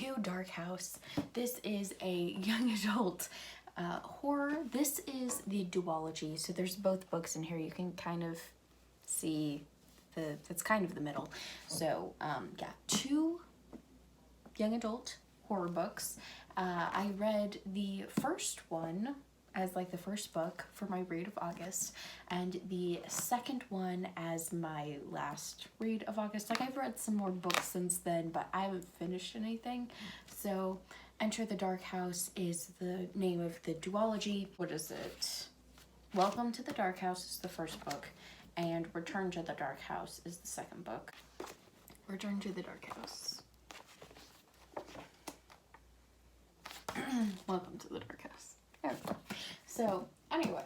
to Dark House. This is a young adult horror. This is the duology, so there's both books in here. You can kind of see that's kind of the middle. So yeah, two young adult horror books. I read the first one as like the first book for my read of August, and the second one as my last read of August. Like, I've read some more books since then, but I haven't finished anything. So Enter the Dark House is the name of the duology. What is it? Welcome to the Dark House is the first book, and Return to the Dark House is the second book. Return to the Dark House. Welcome to the Dark House. There we go. So anyway,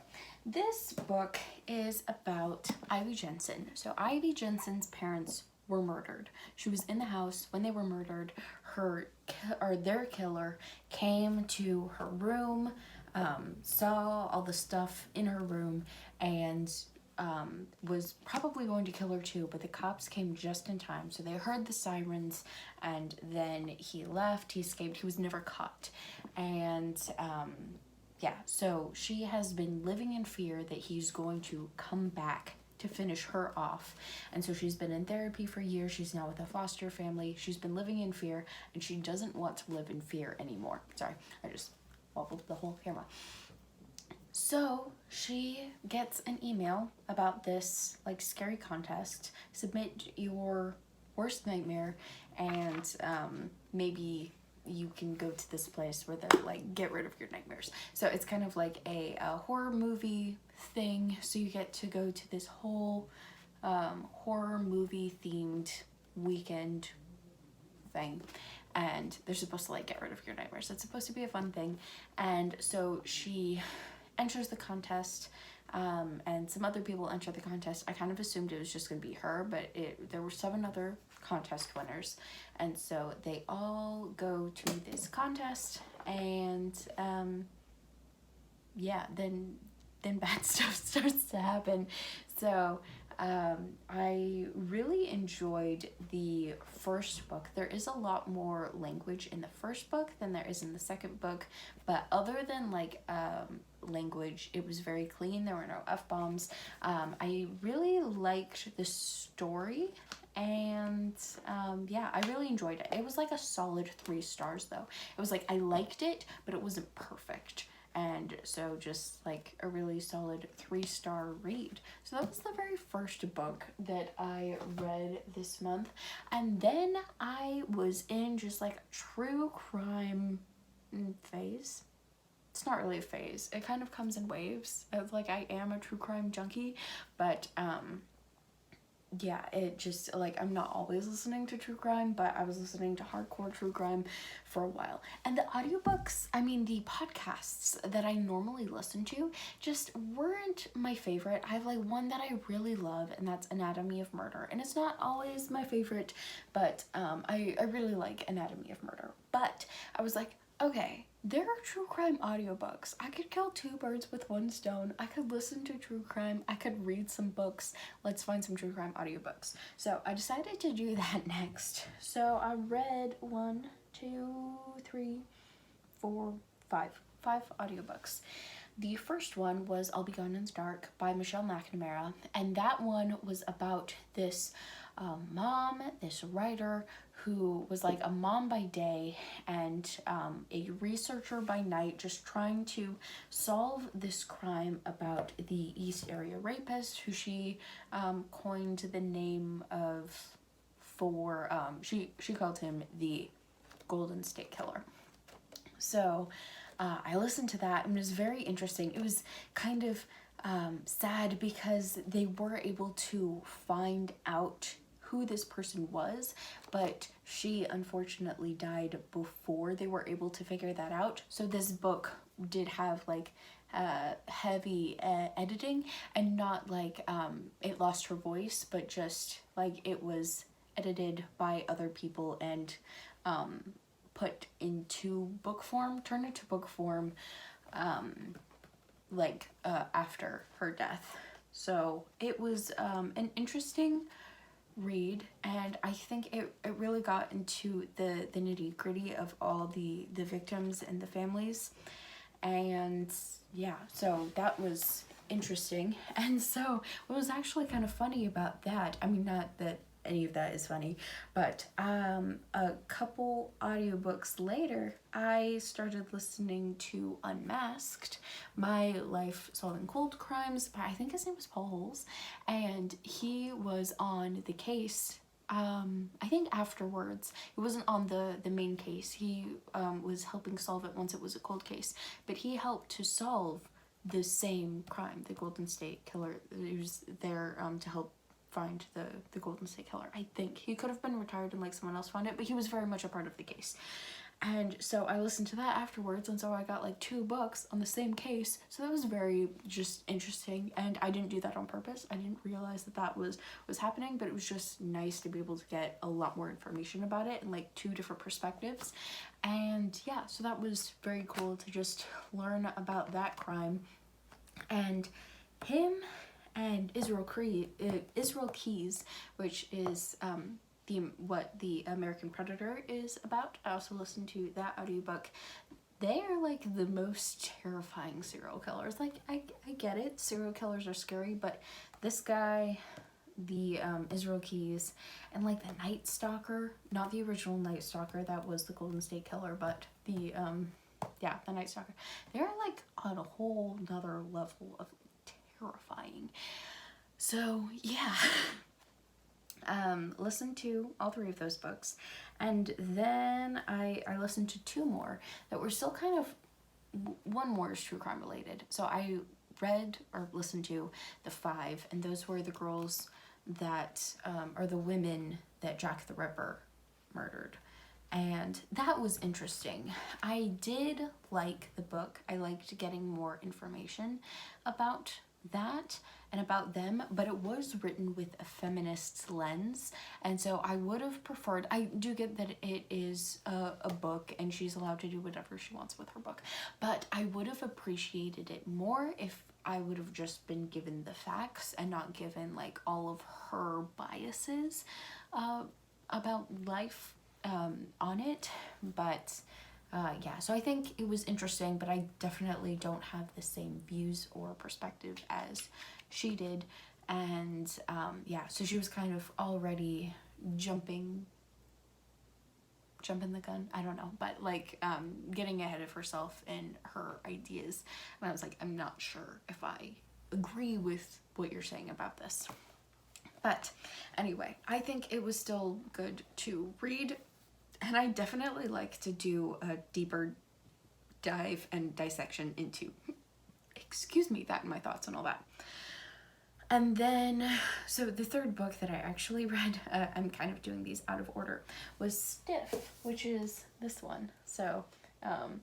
this book is about Ivy Jensen. So Ivy Jensen's parents were murdered. She was in the house when they were murdered. Their killer came to her room, saw all the stuff in her room, and was probably going to kill her too, but the cops came just in time. So they heard the sirens, and then he left, he escaped, he was never caught. And yeah, so she has been living in fear that he's going to come back to finish her off. And so she's been in therapy for years. She's now with a foster family. She's been living in fear, and she doesn't want to live in fear anymore. Sorry, I just wobbled the whole camera. So she gets an email about this like scary contest. Submit your worst nightmare, and maybe you can go to this place where they like get rid of your nightmares. So it's kind of like a horror movie thing. So you get to go to this whole horror movie themed weekend thing, and they're supposed to like get rid of your nightmares. It's supposed to be a fun thing. And so she enters the contest, and some other people enter the contest. I kind of assumed it was just gonna be her, but there were 7 other contest winners, and so they all go to this contest, and yeah, then bad stuff starts to happen. So I really enjoyed the first book. There is a lot more language in the first book than there is in the second book, but other than like language, it was very clean. There were no F-bombs. I really liked the story, and yeah, I really enjoyed it. It was like a solid 3 stars though. It was like, I liked it, but it wasn't perfect. And so just like a really solid 3-star read. So that was the very first book that I read this month. And then I was in just like a true crime phase. It's not really a phase. It kind of comes in waves. It's like, I am a true crime junkie, but yeah, it just like, I'm not always listening to true crime, but I was listening to hardcore true crime for a while. And the audiobooks, I mean the podcasts that I normally listen to just weren't my favorite. I have like one that I really love, and that's Anatomy of Murder, and it's not always my favorite, but I really like Anatomy of Murder. But I was like, okay, there are true crime audiobooks. I could kill 2 birds with 1 stone. I could listen to true crime. I could read some books. Let's find some true crime audiobooks. So I decided to do that next. So I read 1, 2, 3, 4, 5 audiobooks. The first one was I'll Be Gone in the Dark by Michelle McNamara, and that one was about this mom, this writer who was like a mom by day and a researcher by night, just trying to solve this crime about the East Area Rapist, who she coined the name of for, she called him the Golden State Killer. So I listened to that, and it was very interesting. It was kind of sad because they were able to find out who this person was, but she unfortunately died before they were able to figure that out. So this book did have like heavy editing, and not like it lost her voice, but just like it was edited by other people and put into book form, turned into book form after her death. So it was an interesting read, and I think it really got into the nitty-gritty of all the victims and the families. And yeah, so that was interesting. And so what was actually kind of funny about that, I mean, not that any of that is funny, but a couple audiobooks later, I started listening to Unmasked, My Life Solving Cold Crimes by, I think his name was Paul Holes, and he was on the case. I think afterwards, it wasn't on the main case. He was helping solve it once it was a cold case, but he helped to solve the same crime, the Golden State Killer. He was there to help find the Golden State Killer. I think he could have been retired and like someone else found it, but he was very much a part of the case. And so I listened to that afterwards, and so I got like 2 books on the same case. So that was very just interesting, and I didn't do that on purpose. I didn't realize that that was happening, but it was just nice to be able to get a lot more information about it and like 2 different perspectives. And yeah, so that was very cool to just learn about that crime. And him and Israel Keys, which is what the American Predator is about. I also listened to that audiobook. They are like the most terrifying serial killers. Like I get it, serial killers are scary, but this guy, the Israel Keys, and like the Night Stalker, not the original Night Stalker that was the Golden State Killer, but the the Night Stalker, they're like on a whole nother level of terrifying. So yeah. Listened to all 3 of those books, and then I listened to 2 more that were still kind of, one more is true crime related. So I read or listened to the 5, and those were the girls that are the women that Jack the Ripper murdered. And that was interesting. I did like the book. I liked getting more information about that and about them, but it was written with a feminist lens, and so I would have preferred, I do get that it is a book and she's allowed to do whatever she wants with her book, but I would have appreciated it more if I would have just been given the facts and not given like all of her biases about life on it. But yeah, so I think it was interesting, but I definitely don't have the same views or perspective as she did. And yeah, so she was kind of already jumping the gun, I don't know, but like getting ahead of herself in her ideas. And I was like, I'm not sure if I agree with what you're saying about this. But anyway, I think it was still good to read. And I definitely like to do a deeper dive and dissection into, excuse me, that and my thoughts and all that. And then, so the 3rd book that I actually read, I'm kind of doing these out of order, was Stiff, which is this one. So,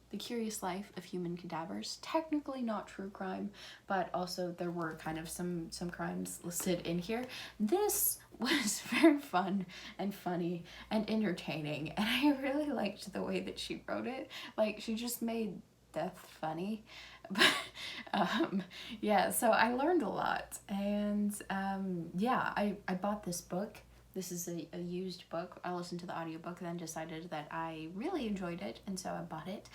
The Curious Life of Human Cadavers. Technically not true crime, but also there were kind of some crimes listed in here. This was very fun and funny and entertaining, and I really liked the way that she wrote it. Like, she just made death funny. But yeah, so I learned a lot, and yeah, I bought this book. This is a used book. I listened to the audiobook, then decided that I really enjoyed it, and so I bought it,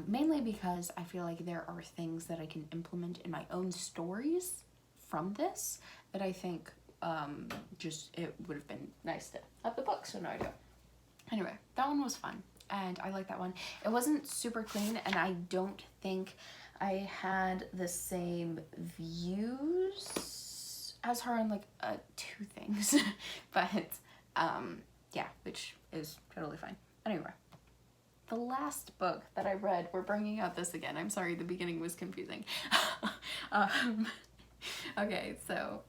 mainly because I feel like there are things that I can implement in my own stories from this that I think just it would have been nice to have the book, so now I do. Anyway, that one was fun, and I like that one. It wasn't super clean, and I don't think I had the same views as her on like 2 things, but yeah, which is totally fine. Anyway, the last book that I read, we're bringing out this again. I'm sorry, the beginning was confusing. Okay, so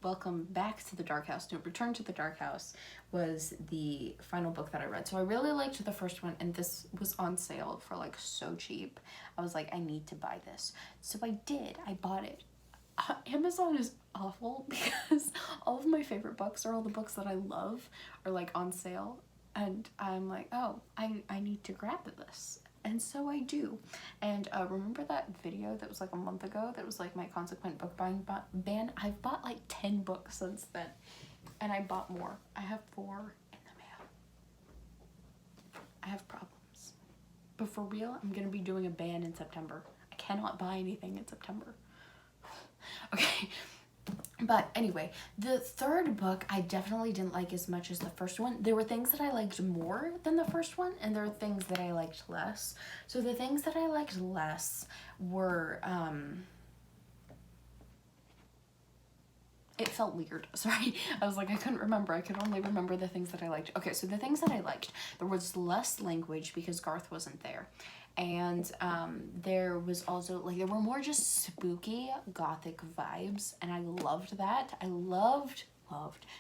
Welcome Back to the Dark House. No, Return to the Dark House was the final book that I read. So I really liked the first one, and this was on sale for like so cheap. I was like, I need to buy this. So I did. I bought it. Amazon is awful because all of my favorite books, or all the books that I love, are like on sale. And I'm like, oh, I need to grab this. And so I do. And remember that video that was like a month ago that was like my consequent book buying ban? I've bought like 10 books since then. And I bought more. I have 4 in the mail. I have problems. But for real, I'm going to be doing a ban in September. I cannot buy anything in September. Okay. But anyway, the third book I definitely didn't like as much as the first one. There were things that I liked more than the first one, and there were things that I liked less. So the things that I liked less were, it felt weird. Sorry. I was like, I couldn't remember. I could only remember the things that I liked. Okay, so the things that I liked, there was less language because Garth wasn't there. And there was also, like, there were more just spooky gothic vibes, and I loved that. I loved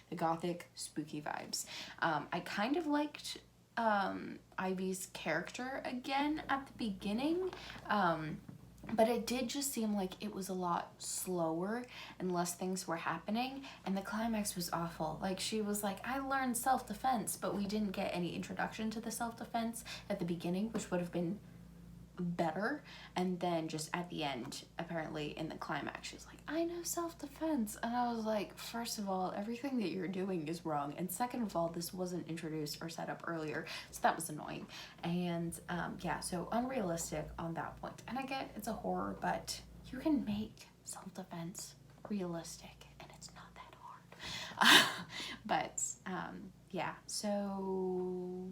the gothic spooky vibes. I kind of liked Ivy's character again at the beginning, but it did just seem like it was a lot slower and less things were happening, and the climax was awful. Like, she was like, I learned self-defense, but we didn't get any introduction to the self-defense at the beginning, which would have been better. And then just at the end, apparently in the climax, she's like, I know self-defense. And I was like, first of all, everything that you're doing is wrong, and second of all, this wasn't introduced or set up earlier, so that was annoying. And yeah, so unrealistic on that point. And I get it's a horror, but you can make self-defense realistic, and it's not that hard. But yeah, so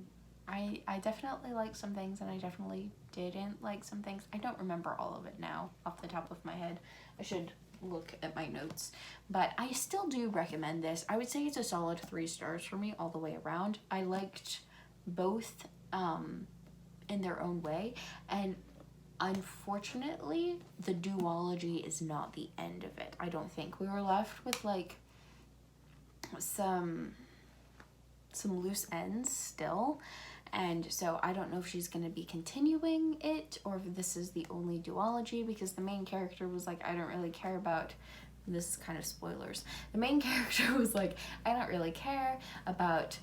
I definitely like some things, and I definitely didn't like some things. I don't remember all of it now off the top of my head. I should look at my notes, but I still do recommend this. I would say it's a solid 3 stars for me all the way around. I liked both in their own way, and unfortunately the duology is not the end of it. I don't think we were left with like some loose ends still. And so I don't know if she's going to be continuing it or if this is the only duology, because the main character was like, I don't really care about, this is kind of spoilers, the main character was like, I don't really care about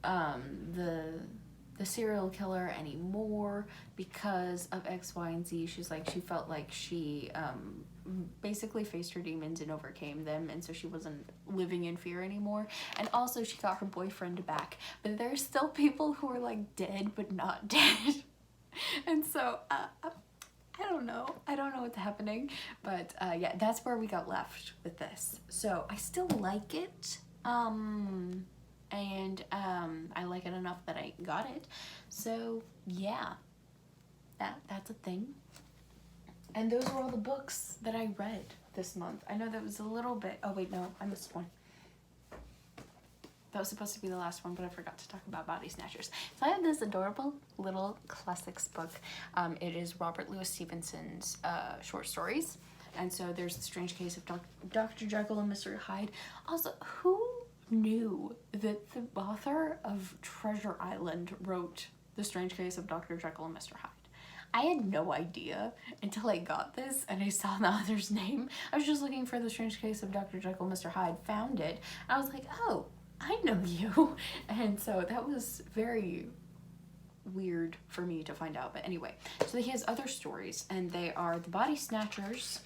the serial killer anymore because of X, Y, and Z. She's like, she felt like she basically faced her demons and overcame them, and so she wasn't living in fear anymore. And also she got her boyfriend back, but there's still people who are like dead but not dead. And so I don't know what's happening, but yeah, that's where we got left with this. So I still like it, and I like it enough that I got it. So yeah, that's a thing. And those were all the books that I read this month. I know that was a little bit, oh wait, no, I missed one. That was supposed to be the last one, but I forgot to talk about Body Snatchers. So I have this adorable little classics book. It is Robert Louis Stevenson's short stories. And so there's The Strange Case of Dr. Jekyll and Mr. Hyde. Also, who knew that the author of Treasure Island wrote The Strange Case of Dr. Jekyll and Mr. Hyde? I had no idea until I got this and I saw the author's name. I was just looking for The Strange Case of Dr. Jekyll and Mr. Hyde, found it, and I was like, oh, I know you. And so that was very weird for me to find out. But anyway, so he has other stories, and they are The Body Snatchers,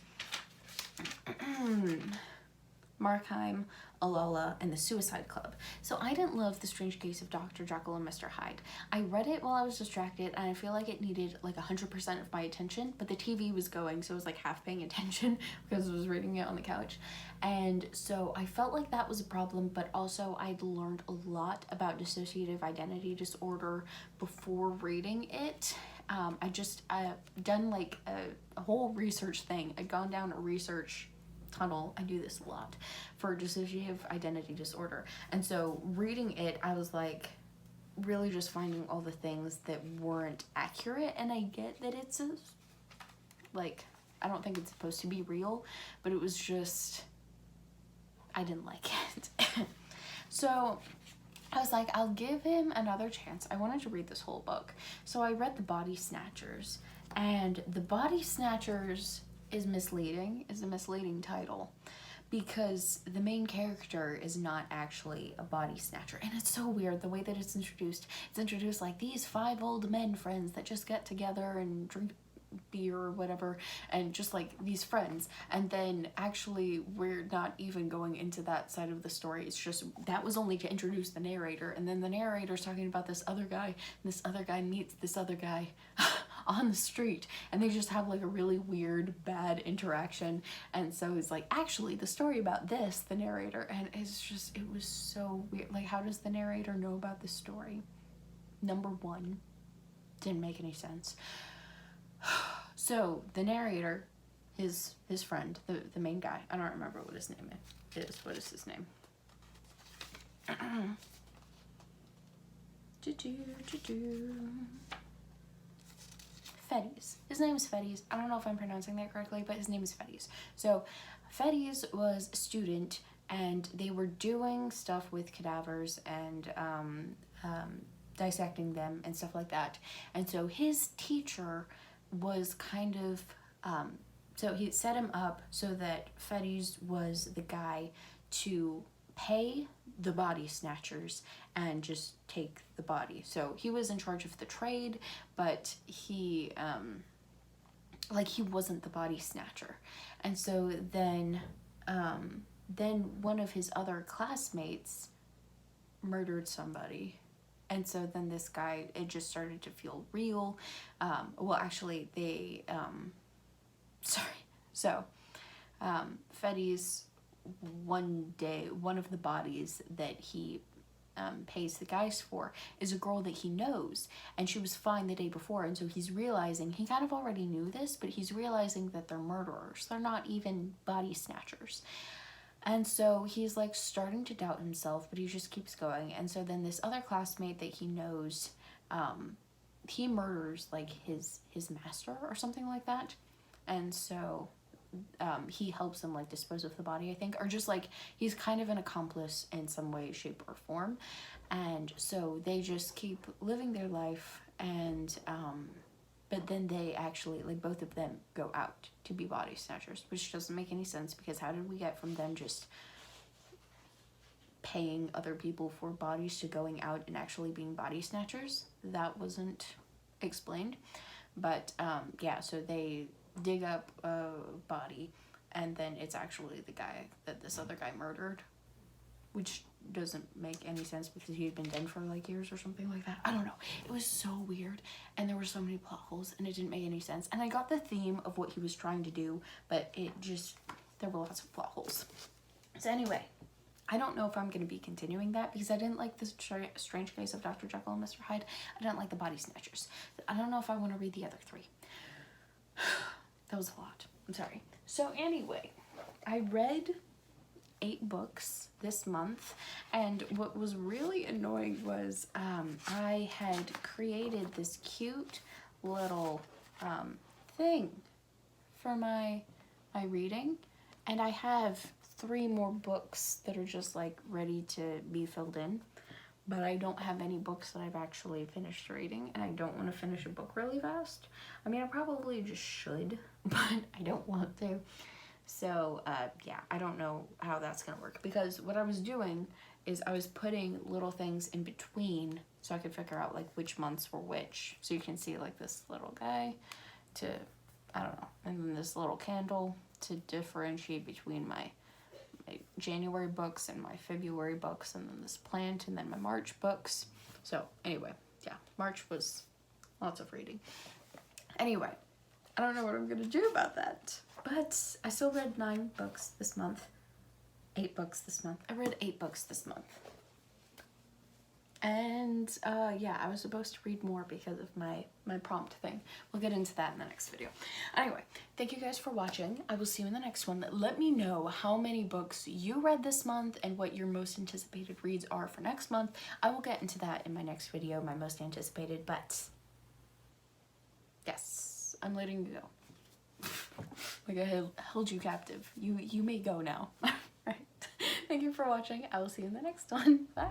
Markheim, Alala, and The Suicide Club. So I didn't love The Strange Case of Dr. Jekyll and Mr. Hyde. I read it while I was distracted, and I feel like it needed like 100% of my attention, but the TV was going, so I was like half paying attention because I was reading it on the couch. And so I felt like that was a problem, but also I'd learned a lot about dissociative identity disorder before reading it. I've done like a whole research thing. I'd gone down a research tunnel. I do this a lot for dissociative identity disorder, and so reading it, I was like really just finding all the things that weren't accurate. And I get that it's like, I don't think it's supposed to be real, but it was just, I didn't like it. So I was like, I'll give him another chance. I wanted to read this whole book, so I read The Body Snatchers, and The Body Snatchers is a misleading title, because the main character is not actually a body snatcher. And it's so weird the way that it's introduced. It's introduced like these 5 old men friends that just get together and drink beer or whatever, and just like these friends. And then actually we're not even going into that side of the story. It's just that was only to introduce the narrator, and then the narrator's talking about this other guy, and this other guy meets this other guy on the street, and they just have like a really weird bad interaction. And so it's like, actually the story about this, the narrator, and it's just, it was so weird. Like, how does the narrator know about this story? Number one, didn't make any sense. So the narrator, his friend, the main guy, I don't remember what his name is. What is his name? Fetties. His name is Fetties. I don't know if I'm pronouncing that correctly, but his name is Fetties. So Fetties was a student, and they were doing stuff with cadavers and dissecting them and stuff like that. And so his teacher was kind of, so he set him up so that Fetties was the guy to pay the body snatchers and just take the body. So he was in charge of the trade, but he, like, he wasn't the body snatcher. And so then one of his other classmates murdered somebody. And so then this guy, it just started to feel real. Well, actually, they, Fetties, one day, one of the bodies that he pays the guys for is a girl that he knows, and she was fine the day before. And so he's realizing, he kind of already knew this, but he's realizing that they're murderers. They're not even body snatchers. And so he's like starting to doubt himself, but he just keeps going. And so then this other classmate that he knows, he murders like his master or something like that. And so he helps him like dispose of the body, I think, or just like he's kind of an accomplice in some way, shape, or form. And so they just keep living their life, and but then they actually, like, both of them go out to be body snatchers, which doesn't make any sense, because how did we get from them just paying other people for bodies to going out and actually being body snatchers? That wasn't explained. But yeah, so they dig up a body, and then it's actually the guy that this other guy murdered, which doesn't make any sense because he had been dead for like years or something like that. I don't know. It was so weird, and there were so many plot holes, and it didn't make any sense. And I got the theme of what he was trying to do, but it just, there were lots of plot holes. So anyway, I don't know if I'm going to be continuing that, because I didn't like the Strange Case of Dr. Jekyll and Mr. Hyde. I didn't like the Body Snatchers. I don't know if I want to read the other 3. That was a lot. I'm sorry. So anyway, I read 8 books this month, and what was really annoying was I had created this cute little thing for my reading, and I have 3 more books that are just like ready to be filled in, but I don't have any books that I've actually finished reading, and I don't want to finish a book really fast. I mean, I probably just should, but I don't want to. So, yeah, I don't know how that's gonna work, because what I was doing is I was putting little things in between so I could figure out like which months were which. So you can see like this little guy to, I don't know, and then this little candle to differentiate between my January books and my February books, and then this plant, and then my March books. So anyway, yeah, March was lots of reading. Anyway, I don't know what I'm gonna do about that, but I still read 9 books this month. 8 books this month. I read 8 books this month. And yeah, I was supposed to read more because of my prompt thing. We'll get into that in the next video. Anyway, thank you guys for watching. I will see you in the next one. Let me know how many books you read this month and what your most anticipated reads are for next month. I will get into that in my next video, my most anticipated, but yes, I'm letting you go. Like I held you captive. You may go now. Right. Thank you for watching. I will see you in the next one. Bye.